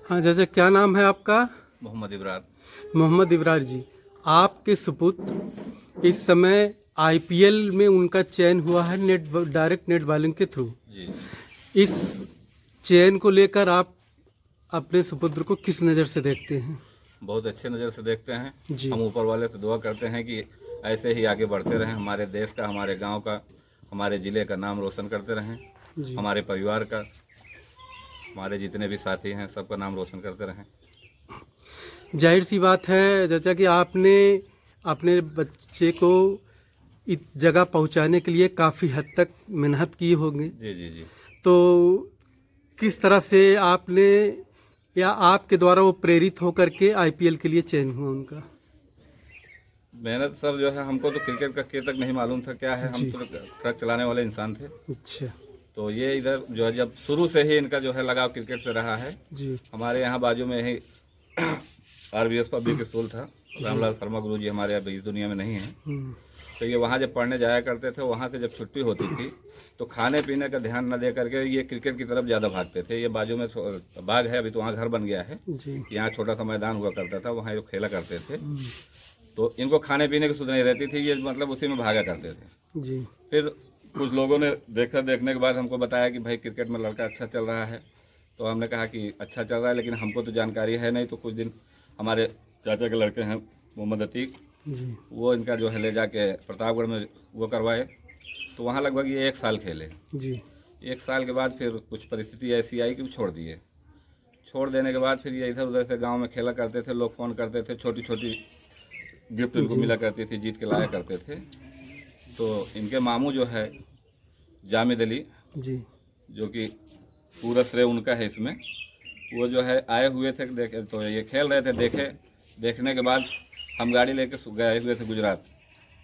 हाँ चाचा, क्या नाम है आपका? मोहम्मद इब्रार। मोहम्मद इब्रार जी, आपके सुपुत्र इस समय आईपीएल में उनका चयन हुआ है डायरेक्ट नेट बॉलिंग के थ्रू। जी इस चयन को लेकर आप अपने सुपुत्र को किस नज़र से देखते हैं? बहुत अच्छे नज़र से देखते हैं। जी। हम ऊपर वाले से दुआ करते हैं कि ऐसे ही आगे बढ़ते रहें, हमारे देश का, हमारे गांव का, हमारे ज़िले का नाम रोशन करते रहें, जी। हमारे परिवार का, हमारे जितने भी साथी हैं सबका नाम रोशन करते रहें। जाहिर सी बात है चाचा कि आपने अपने बच्चे को इस जगह पहुंचाने के लिए काफ़ी हद तक मेहनत की होगी। जी जी जी। तो किस तरह से आपने या आपके द्वारा वो प्रेरित होकर के आईपीएल के लिए चयन हुआ उनका? मेहनत सर जो है, हमको तो क्रिकेट का के तक नहीं मालूम था क्या है, हम जी। तो ट्रक चलाने वाले इंसान थे। अच्छा। तो ये इधर जो है जब शुरू से ही इनका जो है लगाव क्रिकेट से रहा है। जी। हमारे यहाँ बाजू में ही आरबीएस पब्लिक स्कूल था, रामलाल शर्मा गुरु जी हमारे अभी इस दुनिया में नहीं हैं। तो ये वहाँ जब पढ़ने जाया करते थे, वहाँ से जब छुट्टी होती थी तो खाने पीने का ध्यान न दे करके ये क्रिकेट की तरफ ज़्यादा भागते थे। ये बाजू में बाग है, अभी तो वहाँ घर बन गया है। जी। यहाँ छोटा सा मैदान हुआ करता था, वहाँ ये खेला करते थे। तो इनको खाने पीने की सुध नहीं रहती थी, ये मतलब उसी में भागा करते थे। जी। फिर कुछ लोगों ने देखने के बाद हमको बताया कि भाई क्रिकेट में लड़का अच्छा चल रहा है। तो हमने कहा कि अच्छा चल रहा है, लेकिन हमको तो जानकारी है नहीं। तो कुछ दिन हमारे चाचा के लड़के हैं मोहम्मद अतीक, जी। वो इनका जो है ले जाके प्रतापगढ़ में वो करवाए। तो वहाँ लगभग ये 1 साल खेले। जी। 1 साल के बाद फिर कुछ परिस्थिति ऐसी आई कि वो छोड़ दिए। छोड़ देने के बाद फिर ये इधर उधर से गांव में खेला करते थे, लोग फ़ोन करते थे, छोटी छोटी गिफ्ट इनको मिला करती थी, जीत के लाया करते थे। तो इनके मामू जो है जामिद अली जी। जो कि पूरा श्रेय उनका है इसमें, वो जो है आए हुए थे, देखे तो ये खेल रहे थे। देखने के बाद हम गाड़ी लेके गए हुए थे गुजरात।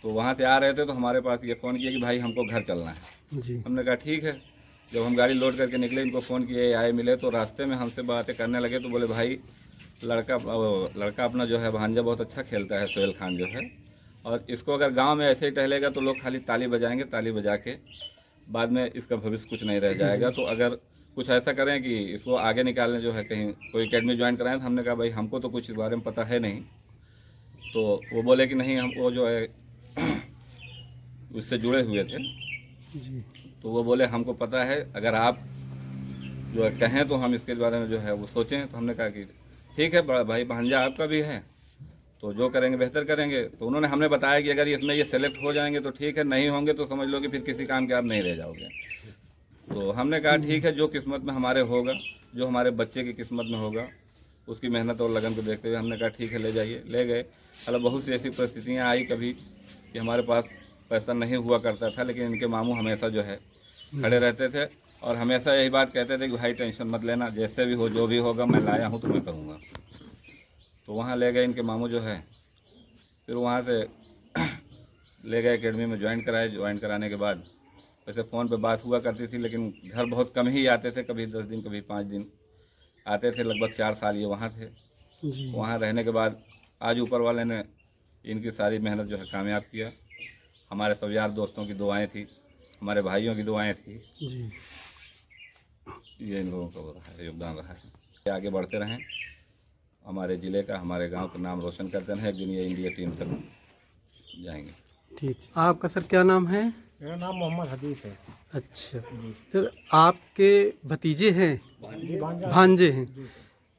तो वहाँ से आ रहे थे तो हमारे पास ये फ़ोन किया कि भाई हमको घर चलना है। जी। हमने कहा ठीक है। जब हम गाड़ी लोड करके निकले, इनको फ़ोन किए, आए मिले, तो रास्ते में हमसे बातें करने लगे। तो बोले भाई लड़का अपना जो है भांजा बहुत अच्छा खेलता है, सोहेल खान जो है, और इसको अगर गांव में ऐसे ही टहलेगा तो लोग खाली ताली बजाएंगे, ताली बजा के बाद में इसका भविष्य कुछ नहीं रह जाएगा। तो अगर कुछ ऐसा करें कि इसको आगे निकालने जो है कहीं कोई एकेडमी ज्वाइन कराएं। तो हमने कहा भाई हमको तो कुछ इस बारे में पता है नहीं। तो वो बोले कि नहीं, हम वो जो है उससे जुड़े हुए थे। जी। तो वो बोले हमको पता है, अगर आप जो है कहें तो हम इसके बारे में जो है वो सोचें। तो हमने कहा कि ठीक है भाई, भांजा आपका भी है, तो जो करेंगे बेहतर करेंगे। तो उन्होंने हमें बताया कि अगर इसमें ये सेलेक्ट हो जाएंगे तो ठीक है, नहीं होंगे तो समझ लो कि फिर किसी काम के आप नहीं रह जाओगे। तो हमने कहा ठीक है, जो किस्मत में हमारे होगा, जो हमारे बच्चे की किस्मत में होगा, उसकी मेहनत और लगन को देखते हुए हमने कहा ठीक है ले जाइए। ले गए। मतलब बहुत सी ऐसी परिस्थितियाँ आई कभी कि हमारे पास पैसा नहीं हुआ करता था, लेकिन इनके मामू हमेशा जो है खड़े रहते थे और हमेशा यही बात कहते थे कि भाई टेंशन मत लेना, जैसे भी हो, जो भी होगा, मैं लाया हूँ तो मैं करूँगा। तो वहाँ ले गए इनके मामू जो है, फिर वहाँ से ले गए एकेडमी में ज्वाइन कराए। ज्वाइन कराने के बाद वैसे फ़ोन पे बात हुआ करती थी, लेकिन घर बहुत कम ही आते थे, कभी 10 दिन कभी 5 दिन आते थे। लगभग 4 साल ये वहाँ थे। जी। वहाँ रहने के बाद आज ऊपर वाले ने इनकी सारी मेहनत जो है कामयाब किया। हमारे सब यार दोस्तों की दुआएं थी, हमारे भाइयों की दुआएं थी। जी। ये इन लोगों का वो रहा है, योगदान रहा है। आगे बढ़ते रहें, हमारे ज़िले का, हमारे गांव का नाम रोशन करते रहें। एक दिन ये इंडिया टीम तक जाएंगे। ठीक। आपका सर क्या नाम है? मेरा नाम मोहम्मद हदीस है। अच्छा। सर आपके भतीजे हैं? जी भांजे हैं?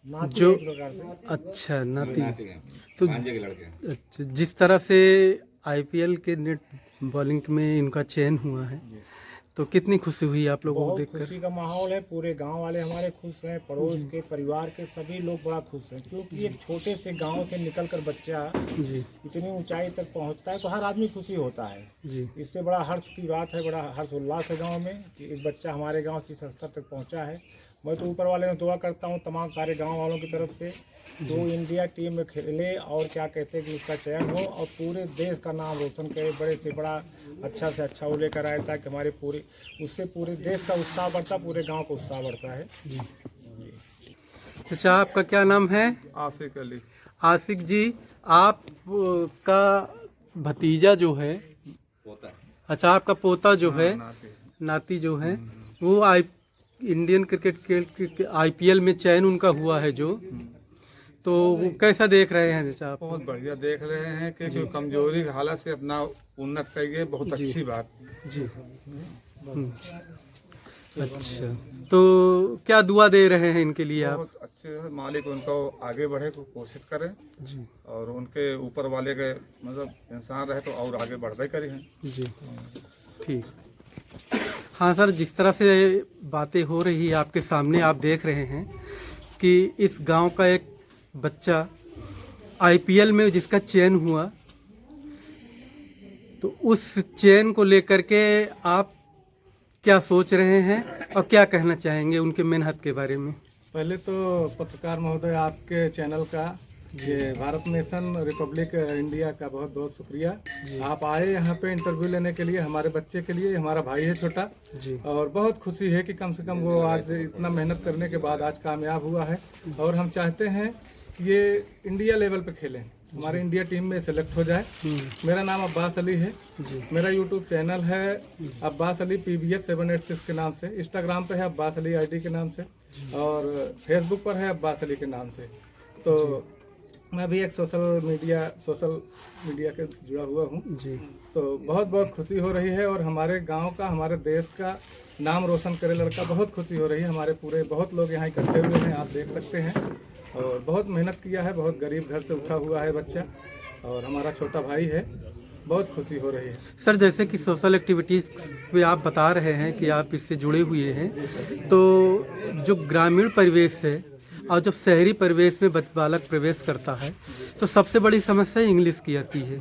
नाती जो एक प्रकार से। अच्छा, नाती। तो तो भांजे के लड़के हैं। अच्छा, जिस तरह से आईपीएल के नेट बॉलिंग में इनका चयन हुआ है, तो कितनी खुशी हुई आप लोगों को बहुत देखकर? खुशी का माहौल है। पूरे गांव वाले हमारे खुश हैं, पड़ोस के परिवार के सभी लोग बड़ा खुश हैं, क्योंकि एक छोटे से गांव से निकलकर बच्चा जी इतनी ऊंचाई तक पहुंचता है तो हर आदमी खुशी होता है। जी इससे बड़ा हर्ष की बात है, बड़ा हर्ष उल्लास है गांव में कि एक बच्चा हमारे गांव से इस स्तर तक पहुंचा है। मैं तो ऊपर वाले में दुआ करता हूं तमाम सारे गांव वालों की तरफ से, तो इंडिया टीम में खेले और क्या कहते हैं कि उसका चयन हो और पूरे देश का नाम रोशन करे, बड़े से बड़ा अच्छा से अच्छा वो लेकर आए, ताकि हमारे पूरे उससे पूरे देश का उत्साह बढ़ता, पूरे गांव का उत्साह बढ़ता है। अच्छा, आपका क्या नाम है? आसिक अली। आशिक जी, आप का भतीजा जो है, अच्छा आपका पोता जो है, नाती जो है, वो इंडियन क्रिकेट के IPL में चयन उनका हुआ है जो, तो वो कैसा देख रहे हैं जैसा आप? बहुत बढ़िया देख रहे हैं कि जो कमजोरी की हालत से अपना उन्नत करिए, बहुत जी। अच्छी बात। जी अच्छा, तो क्या दुआ दे रहे हैं इनके लिए आप? बहुत अच्छे है, मालिक उनको आगे बढ़े को कोशिश करें जी और उनके ऊपर वाले के मतलब इंसान रहे तो और आगे बढ़ते करें। जी ठीक। हाँ सर, जिस तरह से बातें हो रही है आपके सामने, आप देख रहे हैं कि इस गांव का एक बच्चा IPL में जिसका चयन हुआ, तो उस चयन को लेकर के आप क्या सोच रहे हैं और क्या कहना चाहेंगे उनके मेहनत के बारे में? पहले तो पत्रकार महोदय, आपके चैनल का, ये भारत नेशन रिपब्लिक इंडिया का बहुत बहुत शुक्रिया। आप आए यहाँ पे इंटरव्यू लेने के लिए, हमारे बच्चे के लिए। हमारा भाई है छोटा, जी और बहुत खुशी है कि कम से कम वो आज इतना मेहनत करने के बाद आज कामयाब हुआ है। और हम चाहते हैं कि ये इंडिया लेवल पे खेलें, हमारे इंडिया टीम में सेलेक्ट हो जाए। मेरा नाम अब्बास अली है। जी मेरा यूट्यूब चैनल है अब्बास अली PBF 786 के नाम से। इंस्टाग्राम पे है अब्बास अली ID के नाम से, और फेसबुक पर है अब्बास अली के नाम से। तो मैं भी एक सोशल मीडिया के जुड़ा हुआ हूँ। जी तो बहुत बहुत खुशी हो रही है, और हमारे गांव का, हमारे देश का नाम रोशन करे लड़का, बहुत खुशी हो रही है। हमारे पूरे बहुत लोग यहाँ इकट्ठे हुए हैं, आप देख सकते हैं, और बहुत मेहनत किया है। बहुत गरीब घर से उठा हुआ है बच्चा, और हमारा छोटा भाई है। बहुत खुशी हो रही है। सर, जैसे कि सोशल एक्टिविटीज़ पे आप बता रहे हैं कि आप इससे जुड़े हुए हैं, तो जो ग्रामीण परिवेश है और जब शहरी परिवेश में बालक प्रवेश करता है, तो सबसे बड़ी समस्या इंग्लिश की आती है।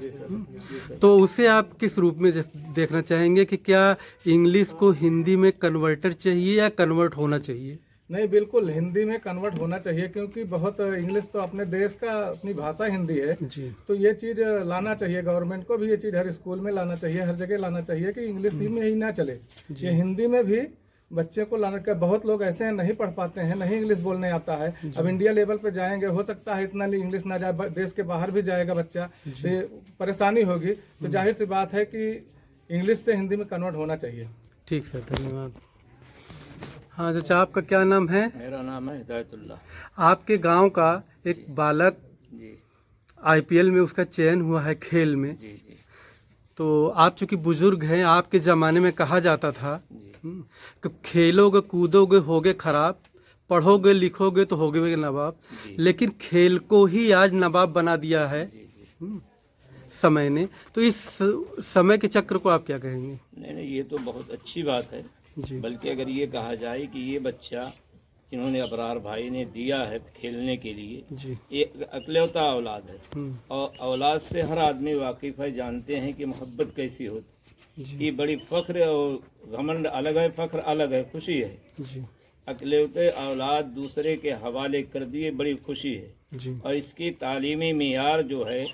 तो उसे आप किस रूप में देखना चाहेंगे कि क्या इंग्लिश को हिंदी में कन्वर्टर चाहिए या कन्वर्ट होना चाहिए? नहीं, बिल्कुल हिंदी में कन्वर्ट होना चाहिए, क्योंकि बहुत इंग्लिश तो अपने देश का, अपनी भाषा हिंदी है। जी तो ये चीज़ लाना चाहिए, गवर्नमेंट को भी ये चीज़ हर स्कूल में लाना चाहिए, हर जगह लाना चाहिए कि इंग्लिश ही में ही ना चले, ये हिंदी में भी बच्चे को लाना का। बहुत लोग ऐसे हैं नहीं पढ़ पाते हैं, नहीं इंग्लिश बोलने आता है। अब इंडिया लेवल पे जाएंगे, हो सकता है इतना इंग्लिश ना जाए, देश के बाहर भी जाएगा बच्चा, तो ये परेशानी होगी। तो जाहिर सी बात है कि इंग्लिश से हिंदी में कन्वर्ट होना चाहिए। ठीक सर, धन्यवाद। हाँ चाचा, आपका क्या नाम है? मेरा नाम है हिदायतुल्लाह। आपके गांव का एक बालक जी IPL में उसका चयन हुआ है खेल में, जी जी तो आप चूंकि बुजुर्ग हैं, आपके ज़माने में कहा जाता था जी कि खेलोगे कूदोगे होगे खराब, पढ़ोगे लिखोगे तो होगे नवाब, जी। लेकिन खेल को ही आज नवाब बना दिया है जी जी। समय ने। तो इस समय के चक्र को आप क्या कहेंगे? नहीं, ये तो बहुत अच्छी बात है। जी बल्कि अगर ये कहा जाए कि ये बच्चा जिन्होंने अबरार भाई ने दिया है खेलने के लिए, जी ये अकलौता औलाद है, और औलाद से हर आदमी वाकिफ है, जानते हैं कि मोहब्बत कैसी होती। जी ये बड़ी फख्र और घमंड अलग है, फख्र अलग है, खुशी है। जी अकलौते औलाद दूसरे के हवाले कर दिए, बड़ी खुशी है। जी और इसकी तालीमी मेयार जो है,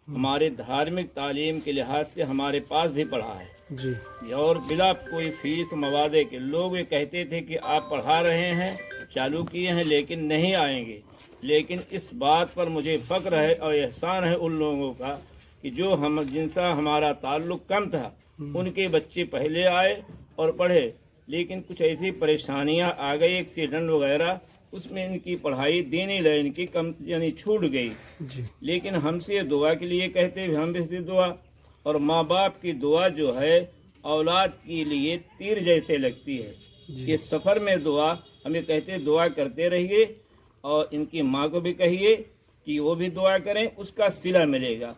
हमारे धार्मिक तालीम के लिहाज से हमारे पास भी पढ़ा है, जी और बिला कोई फीस मवादे के। लोग ये कहते थे कि आप पढ़ा रहे हैं, चालू किए हैं, लेकिन नहीं आएंगे। लेकिन इस बात पर मुझे फ़क्र है और एहसान है उन लोगों का कि जो हम जिनसा हमारा ताल्लुक़ कम था, उनके बच्चे पहले आए और पढ़े। लेकिन कुछ ऐसी परेशानियां आ गई, एक्सीडेंट वगैरह, उसमें इनकी पढ़ाई देने लगे, इनकी कम यानी छूट गई। जी लेकिन हमसे दुआ के लिए कहते हैं, हम भी दुआ, और माँ बाप की दुआ जो है औलाद के लिए तीर जैसे लगती है। ये सफ़र में दुआ हमें कहते हैं, दुआ करते रहिए, और इनकी माँ को भी कहिए कि वो भी दुआ करें, उसका सिला मिलेगा,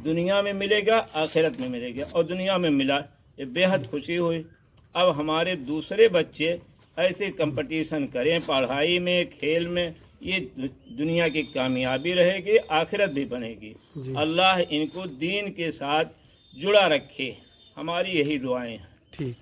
दुनिया में मिलेगा, आखिरत में मिलेगा। और दुनिया में मिला, ये बेहद खुशी हुई। अब हमारे दूसरे बच्चे ऐसे कंपटीशन करें पढ़ाई में, खेल में, ये दुनिया की कामयाबी रहेगी, आखिरत भी बनेगी। अल्लाह इनको दीन के साथ जुड़ा रखे, हमारी यही दुआएं हैं। ठीक।